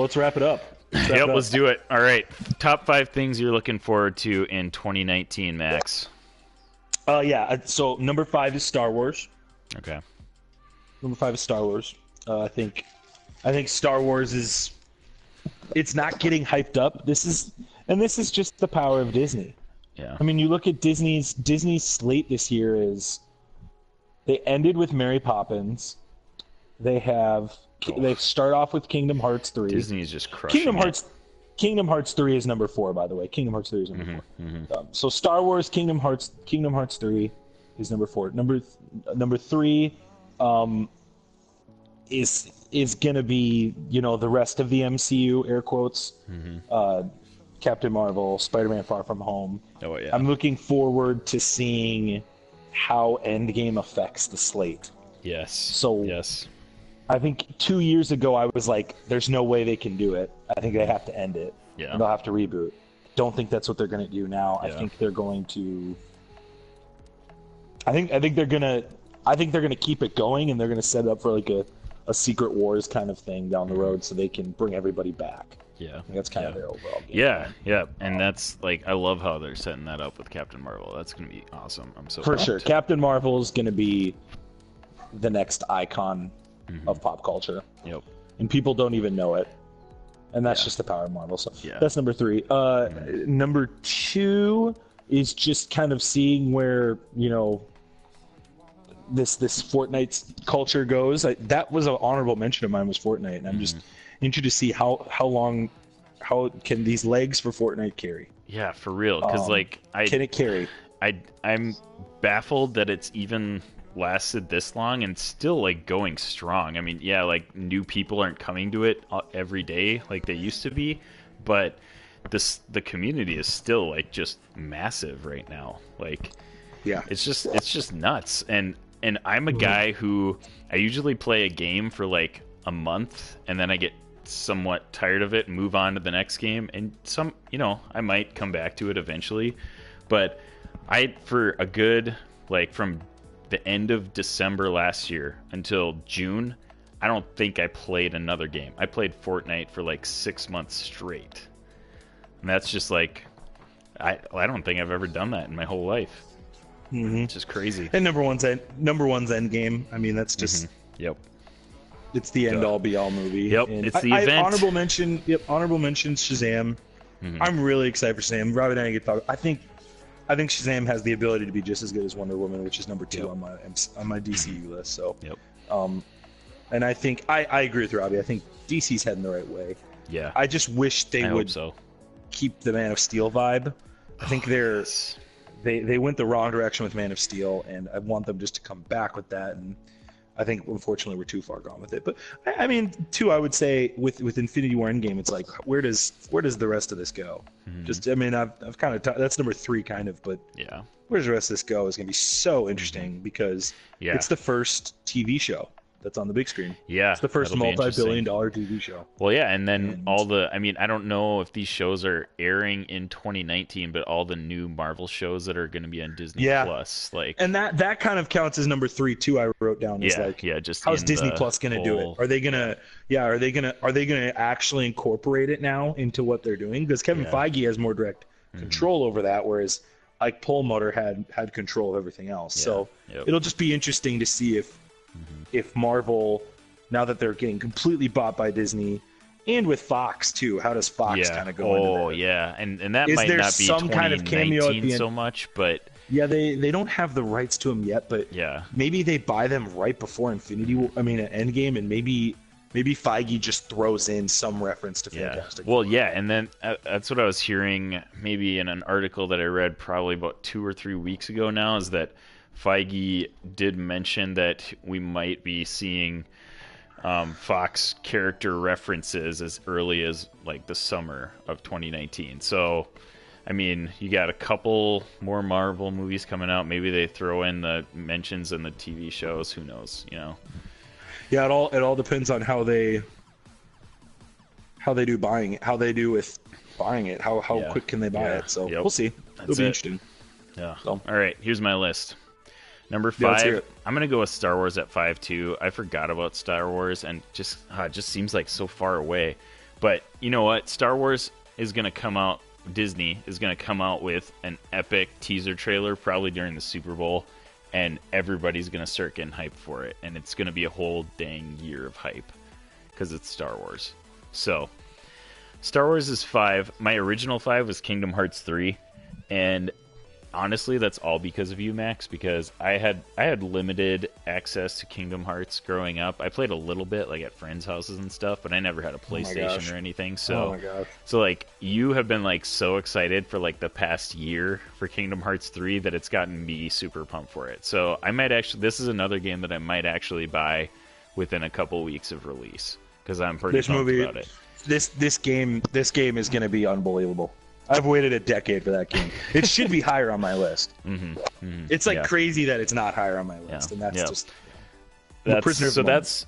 let's wrap it up. Yep, let's do it. All right. Top 5 things you're looking forward to in 2019, Max. So number 5 is Star Wars. Okay. Number 5 is Star Wars. I think Star Wars it's not getting hyped up. This is just the power of Disney. Yeah. I mean, you look at Disney's slate this year is they ended with Mary Poppins. They start off with Kingdom Hearts 3. Disney is just crushing Kingdom Hearts 3 is number 4, by the way. Kingdom Hearts 3 is number 4. Mm-hmm. So Star Wars Kingdom Hearts 3 is number 4. Number 3 is gonna be, the rest of the MCU, air quotes. Captain Marvel, Spider-Man Far From Home. Oh yeah. I'm looking forward to seeing how Endgame affects the slate. Yes. So yes. I think 2 years ago I was like, there's no way they can do it. I think they have to end it. Yeah. And they'll have to reboot. Don't think that's what they're going to do now. Yeah. I think they're going to I think they're going to keep it going, and they're going to set it up for like a Secret Wars kind of thing down the road so they can bring everybody back. Yeah. I think that's kind of their overall game. Yeah. And that's like, I love how they're setting that up with Captain Marvel. That's going to be awesome. I'm so For pumped. sure. Captain Marvel is going to be the next icon of pop culture. Yep. And people don't even know it. And that's just the power of Marvel. So Yeah. that's number 3. Number 2 is just kind of seeing where, this Fortnite culture goes. That was an honorable mention of mine, was Fortnite, and I'm just interested to see how can these legs for Fortnite carry. Yeah, for real. Because Can it carry? I'm baffled that it's even lasted this long and still like going strong. I mean, yeah, like new people aren't coming to it every day like they used to be, but the community is still like just massive right now. Like, Yeah. it's just nuts. And I'm a guy who I usually play a game for like a month and then I get somewhat tired of it and move on to the next game, and I might come back to it eventually, but for a good, like, from the end of December last year until June, I don't think I played another game. I played Fortnite for like 6 months straight, and that's just like, I don't think I've ever done that in my whole life. It's just crazy. And number one's Endgame. I mean, that's just Yep. it's the end all be all movie. Yep, And it's the event. Honorable mention Shazam. I'm really excited for Shazam. Rob and I get talk. I think Shazam has the ability to be just as good as Wonder Woman, which is number 2 on my DCU list. So, and I think I agree with Robbie. I think DC's heading the right way. Yeah. I just wish they would keep the Man of Steel vibe. I think they went the wrong direction with Man of Steel, and I want them just to come back with that. And I think, unfortunately, we're too far gone with it. But I mean, too, I would say with Infinity War Endgame, it's like, where does the rest of this go? Just, I mean, I've kind of that's number 3, kind of, but Yeah. where's the rest of this go is going to be so interesting because it's the first TV show that's on the big screen. Yeah, It's the first that'll be multi-billion-dollar TV show. Well, yeah, and then I mean, I don't know if these shows are airing in 2019, but all the new Marvel shows that are going to be on Disney Plus, like, And that kind of counts as number 3 too. I wrote down as just how's in Disney the Plus going to do it? whole- Are they gonna actually incorporate it now into what they're doing? Because Kevin Feige has more direct control over that, whereas like Paul Mutter had control of everything else. So it'll just be interesting to see if Marvel, now that they're getting completely bought by Disney, and with Fox too, how does Fox kind of go into that? Yeah, and that Is might there not be some kind of cameo at the 2019 end? so much, but Yeah, they don't have the rights to them yet, but maybe they buy them right before Endgame, and maybe Feige just throws in some reference to Fantastic Four. Well, yeah, and then that's what I was hearing maybe in an article that I read probably about 2 or 3 weeks ago now, is that Feige did mention that we might be seeing Fox character references as early as like the summer of 2019. So, I mean, you got a couple more Marvel movies coming out. Maybe they throw in the mentions in the TV shows. Who knows? Yeah, it all depends on how they do buying it, how they do with buying it, how quick can they buy it. So we'll see. It'll be interesting. Yeah. So. All right, here's my list. Number let's hear 5, it. I'm gonna go with Star Wars at 5 too. I forgot about Star Wars, and it just seems like so far away. But you know what? Star Wars is going to come out. Disney is going to come out with an epic teaser trailer probably during the Super Bowl, and everybody's going to start getting hyped for it, and it's going to be a whole dang year of hype because it's Star Wars. So Star Wars is 5. My original 5 was Kingdom Hearts 3, and honestly, that's all because of you, Max, because I had limited access to Kingdom Hearts growing up. I played a little bit, like at friends' houses and stuff, but I never had a PlayStation or anything. So, like, you have been like so excited for like the past year for Kingdom Hearts 3 that it's gotten me super pumped for it. So I might actually, this is another game that I might actually buy within a couple weeks of release because I'm pretty pumped about it. This game is going to be unbelievable. I've waited a decade for that game. It should be higher on my list. It's like crazy that it's not higher on my list, and that's just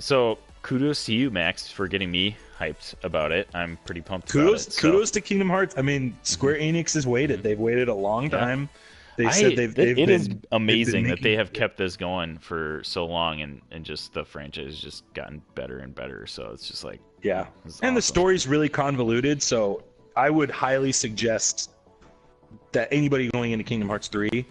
so kudos to you, Max, for getting me hyped about it. I'm pretty pumped. Kudos to Kingdom Hearts. I mean, Square Enix has waited. They've waited a long time. It is amazing that they have kept this going for so long, and just the franchise has just gotten better and better. So it's just like and the story's really convoluted. So I would highly suggest that anybody going into Kingdom Hearts 3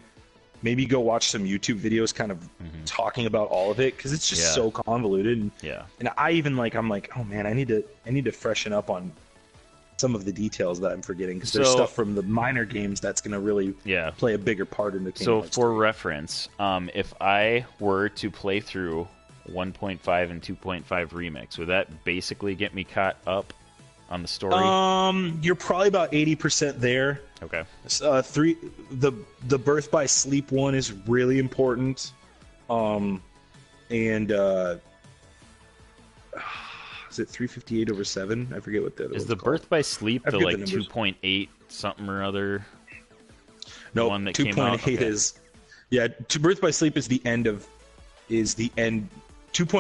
maybe go watch some YouTube videos kind of talking about all of it, because it's just so convoluted. And I'm like, oh man, I need to freshen up on some of the details that I'm forgetting, because there's stuff from the minor games that's going to really play a bigger part in the Kingdom Hearts 3. For reference, if I were to play through 1.5 and 2.5 remix, would that basically get me caught up on the story? You're probably about 80% there. Okay. The Birth by Sleep one is really important. And is it 358 over 7? I forget what that is. Is the Birth by Sleep the like 2.8 something or other? No, one that 2.8 is Birth by Sleep is the end. 2.8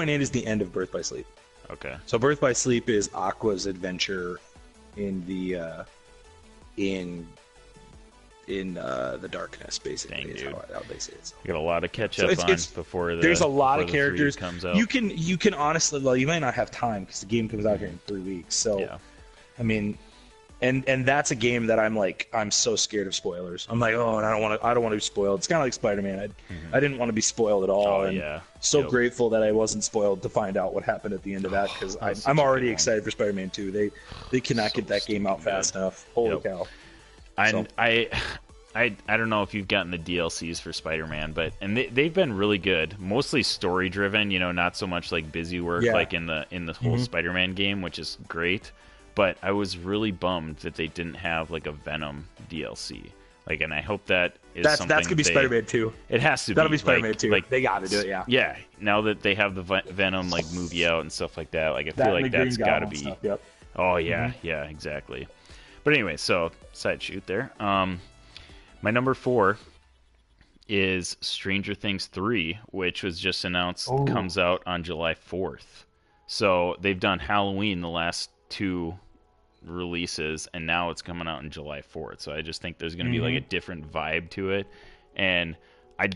is the end of Birth by Sleep. Okay. So Birth by Sleep is Aqua's adventure in the darkness, basically. Dang, is how they say it. So. You got a lot of catch up before the. There's a lot of characters. Comes out. You can honestly, well, you might not have time because the game comes out here in 3 weeks. So, I mean, and that's a game that I'm so scared of spoilers. I'm like, oh, and I don't want to be spoiled. It's kind of like Spider-Man. I didn't want to be spoiled at all. Grateful that I wasn't spoiled to find out what happened at the end of that, because I'm already excited for Spider-Man 2. They cannot get that game out fast enough. Holy cow! I don't know if you've gotten the DLCs for Spider-Man, but they've been really good. Mostly story driven, not so much like busy work like in the whole Spider-Man game, which is great. But I was really bummed that they didn't have like a Venom DLC. Like, and I hope that is something that's gonna be Spider-Man 2. It has to be. That'll be Spider-Man 2. Like, they got to do it. Yeah. Now that they have the Venom like movie out and stuff like that, like I feel like that's got to be. Stuff, yep. Oh yeah, exactly. But anyway, so side shoot there. My number 4 is Stranger Things 3, which was just announced comes out on July 4th. So they've done Halloween the last 2 releases, and now it's coming out on July 4th. So I just think there's going to be like a different vibe to it, and I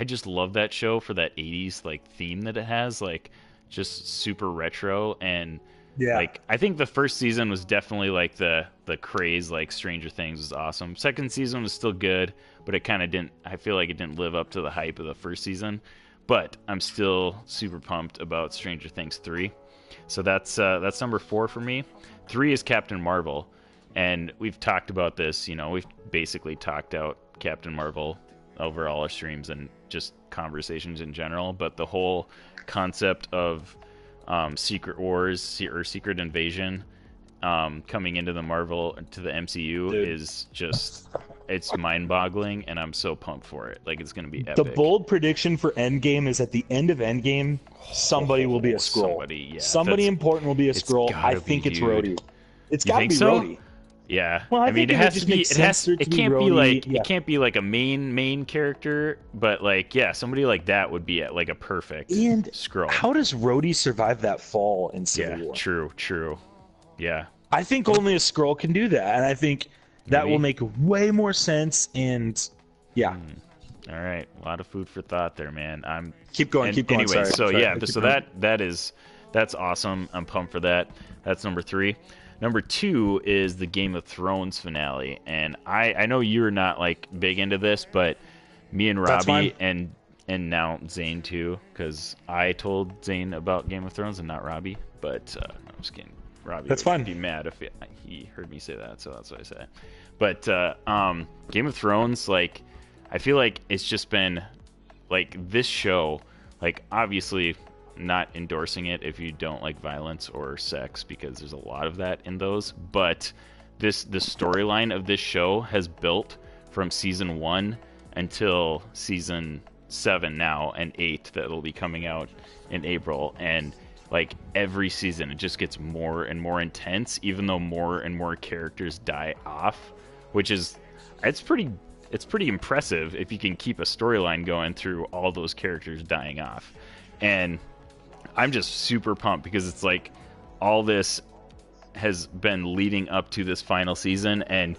just love that show for that 80s like theme that it has, like just super retro. And like I think the first season was definitely like the craze, like Stranger Things was awesome. Second season was still good, but it kind of didn't, I feel like it didn't live up to the hype of the first season. But I'm still super pumped about Stranger Things 3. So that's number 4 for me. 3 is Captain Marvel, and we've talked about this. We've basically talked out Captain Marvel over all our streams and just conversations in general. But the whole concept of Secret Wars or Secret Invasion coming into the MCU is just, it's mind-boggling, and I'm so pumped for it. Like, it's going to be epic. The bold prediction for Endgame is at the end of Endgame, somebody will be a Skrull. Somebody important will be a Skrull. I think it's Rhodey. It's got to be Rhodey. Yeah. Well, I mean, it has to be. It can't be like a main character, but like, somebody like that would be like a perfect Skrull. How does Rhodey survive that fall in Civil War? True. Yeah. I think only a Skrull can do that, and I think that will make way more sense. And all right, a lot of food for thought there, man. Keep going. Anyway, that's awesome. I'm pumped for that. That's number 3. Number 2 is the Game of Thrones finale, and I know you're not like big into this, but me and Robbie and now Zane too, because I told Zane about Game of Thrones and not Robbie. But no, I'm just kidding. Robbie would be mad if he heard me say that, so that's what I say. But Game of Thrones, like, I feel like it's just been like this show, like, obviously not endorsing it if you don't like violence or sex, because there's a lot of that in those, but the storyline of this show has built from season 1 until season 7 now, and 8 that'll be coming out in April, and like every season it just gets more and more intense, even though more and more characters die off, which is it's pretty impressive if you can keep a storyline going through all those characters dying off. And I'm just super pumped because it's like all this has been leading up to this final season, and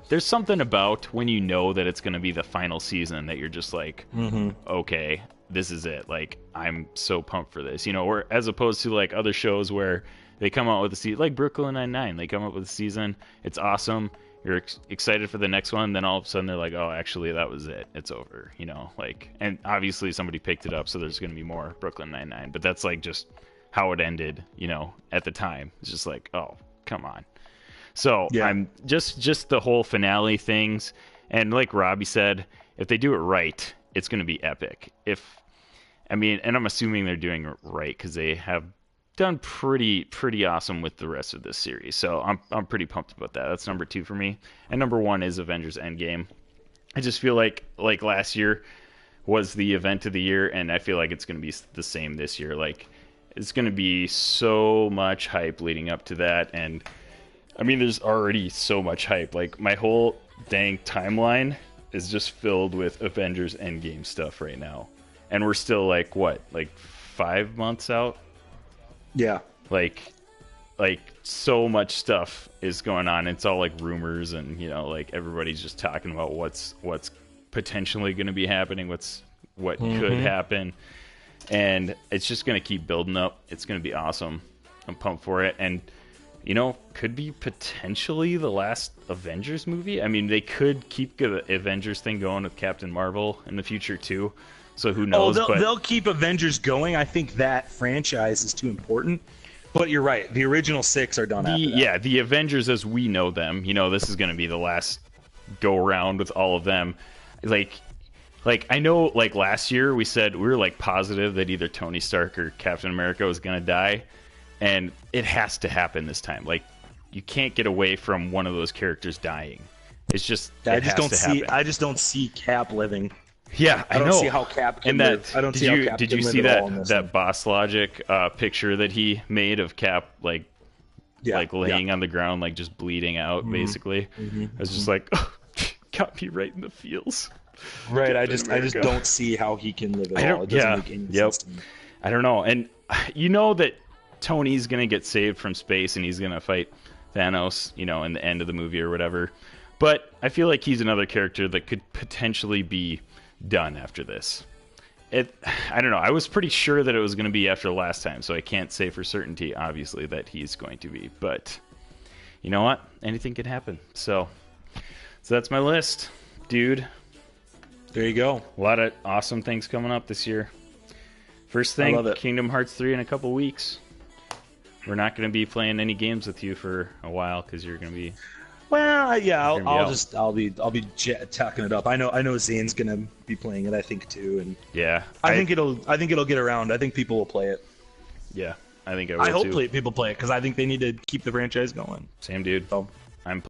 there's something about when you know that it's going to be the final season that you're just like, okay, this is it. Like, I'm so pumped for this, you know, or as opposed to like other shows where they come out with a season, like Brooklyn Nine-Nine, they come up with a season, it's awesome, you're excited for the next one, then all of a sudden they're like, oh, actually that was it, it's over, you know, like, and obviously somebody picked it up, so there's going to be more Brooklyn Nine-Nine, but that's like just how it ended, you know, at the time. It's just like, oh, come on. So yeah. I'm just the whole finale things, and like Robbie said, if they do it right, it's going to be epic. And I'm assuming they're doing it right because they have done pretty awesome with the rest of this series. So I'm pretty pumped about that. That's number 2 for me. And number 1 is Avengers Endgame. I just feel like last year was the event of the year, and I feel like it's going to be the same this year. Like, it's going to be so much hype leading up to that, and I mean, there's already so much hype. Like, my whole dang timeline is just filled with Avengers Endgame stuff right now. And we're still, like, what? Like, 5 months out? Yeah. Like, so much stuff is going on. It's all, like, rumors and, you know, like, everybody's just talking about what's potentially going to be happening, what could happen. And it's just going to keep building up. It's going to be awesome. I'm pumped for it. And, you know, could be potentially the last Avengers movie. I mean, they could keep the Avengers thing going with Captain Marvel in the future too. So who knows? Oh, they'll keep Avengers going. I think that franchise is too important. But you're right. The original 6 are done after that. Yeah, the Avengers as we know them. You know, this is going to be the last go around with all of them. Like I know, like last year we said we were like positive that either Tony Stark or Captain America was going to die. And it has to happen this time. Like, you can't get away from one of those characters dying. It's just I just don't see Cap living. Yeah, I don't see how Cap can live. I don't see how Cap can live. Did you see that Boss Logic picture that he made of Cap like laying on the ground, like just bleeding out, basically? I was just like, oh, got me right in the feels. Right. I just don't see how he can live at all. It doesn't make any sense to me. I don't know. And you know that Tony's going to get saved from space and he's going to fight Thanos, you know, in the end of the movie or whatever. But I feel like he's another character that could potentially be done after this. I don't know. I was pretty sure that it was going to be after last time, so I can't say for certainty, obviously, that he's going to be. But you know what? Anything can happen. So that's my list, dude. There you go. A lot of awesome things coming up this year. First thing, Kingdom Hearts 3 in a couple weeks. We're not going to be playing any games with you for a while because you're going to be. Well, yeah, I'll be talking it up. I know Zane's going to be playing it. I think too, and yeah, I think it'll get around. I think people will play it. Yeah, I think I will. I hope people play it because I think they need to keep the franchise going. Same, dude. So.